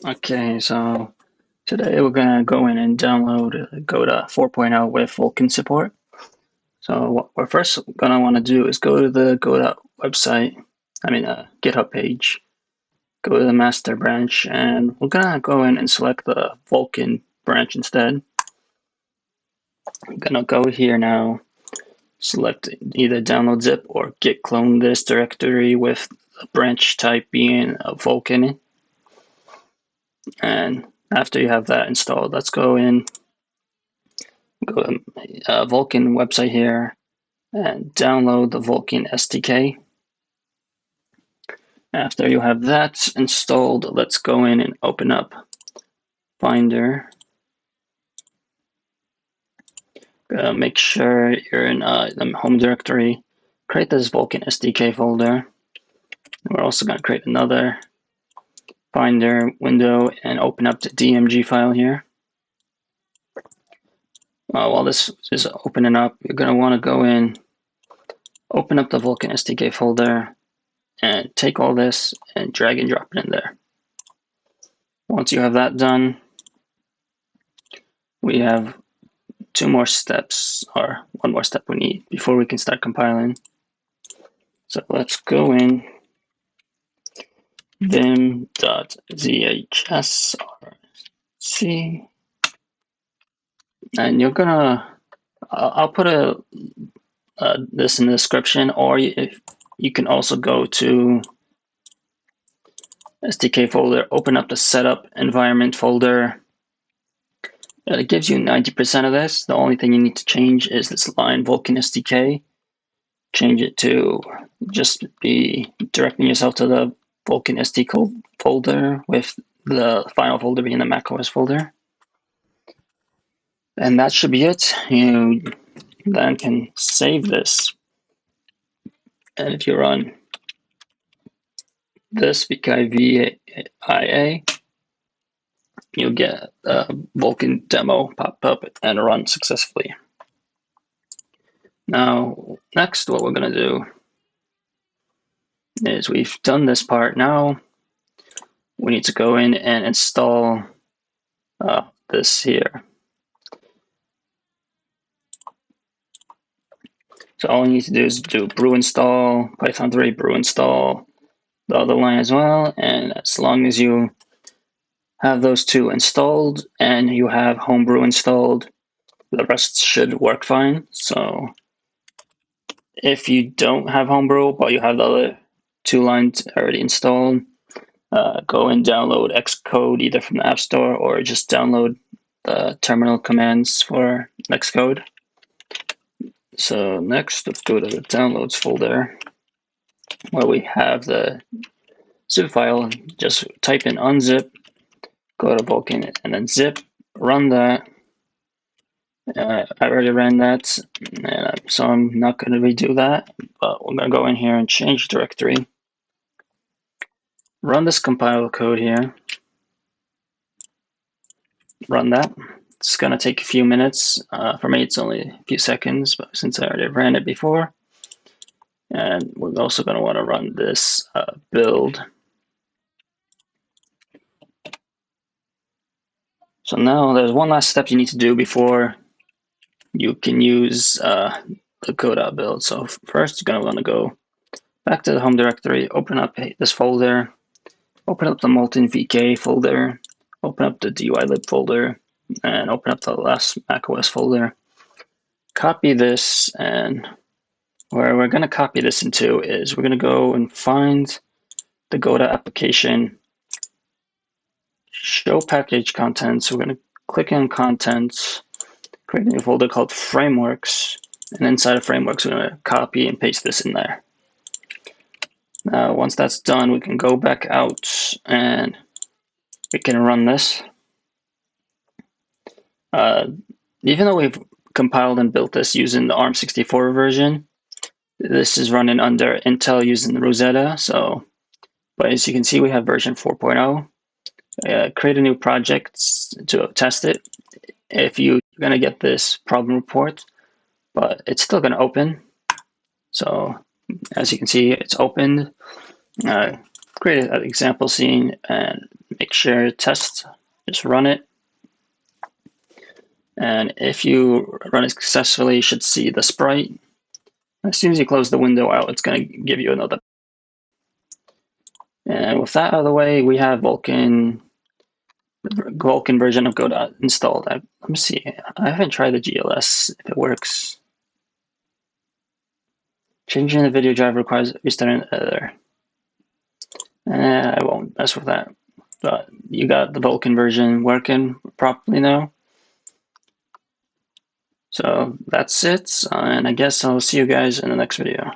Okay, so today we're gonna go in and download Godot 4.0 with Vulkan support. So what we're first gonna want to do is go to the Godot website, GitHub page, go to the master branch, and we're gonna go in and select the Vulkan branch instead. I'm gonna go here now, select either download zip or git clone this directory with the branch type being a Vulkan. And after you have that installed, let's go in, go to Vulkan website here and download the Vulkan SDK. After you have that installed, let's go in and open up Finder. Make sure you're in the home directory. Create this Vulkan SDK folder. We're also going to create another Finder window and open up the DMG file here. While this is opening up, you're going to want to go in, open up the Vulkan SDK folder, and take all this and drag and drop it in there. Once you have that done, we have two more steps, or one more step we need before we can start compiling. So let's go in vim.zhsrc, and you're gonna, I'll put this in the description, or if you can also go to SDK folder, open up the setup environment folder. It gives you 90% of this. The only thing you need to change is this line Vulkan SDK. Change it to just be directing yourself to the Vulkan SDK folder, with the final folder being the macOS folder. And that should be it. You then can save this. And if you run this vkvia, you'll get a Vulkan demo pop up and run successfully. Now, next, what we're going to do is we've done this part. Now, we need to go in and install this here. So all you need to do is do brew install, Python 3 brew install, the other line as well. And as long as you have those two installed and you have homebrew installed, the rest should work fine. So if you don't have homebrew, but you have the other two lines already installed, go and download xcode either from the App Store or just download the terminal commands for xcode. So next, let's go to the downloads folder where we have the zip file. Just type in unzip, go to Vulkan, and then zip, run that. I already ran that, so I'm not going to redo that, but we're going to go in here and change directory. Run this compile code here. Run that. It's going to take a few minutes. For me, it's only a few seconds, but since I already ran it before. And we're also going to want to run this build. So now there's one last step you need to do before you can use the Godot build. So first, you're going to want to go back to the home directory, open up this folder, open up the molten vk folder, open up the dylib folder, and open up the last macOS folder. Copy this, and where we're going to copy this into is we're going to go and find the Godot application, show package contents. We're going to click on contents, create a new folder called frameworks, and inside of frameworks, we're going to copy and paste this in there. Now, once that's done, we can go back out and we can run this. Even though we've compiled and built this using the ARM64 version, this is running under Intel using Rosetta. So, but as you can see, we have version 4.0. Create a new project to test it. If you're going to get this problem report, but it's still going to open. So as you can see, it's opened. create an example scene and make sure test, just run it. And if you run it successfully, you should see the sprite. As soon as you close the window out, it's going to give you another. And with that out of the way, we have Vulkan version of Godot installed. Let me see. I haven't tried the GLS if it works. Changing the video driver requires restarting the editor. I won't mess with that. But you got the Vulkan version working properly now. So that's it, and I guess I'll see you guys in the next video.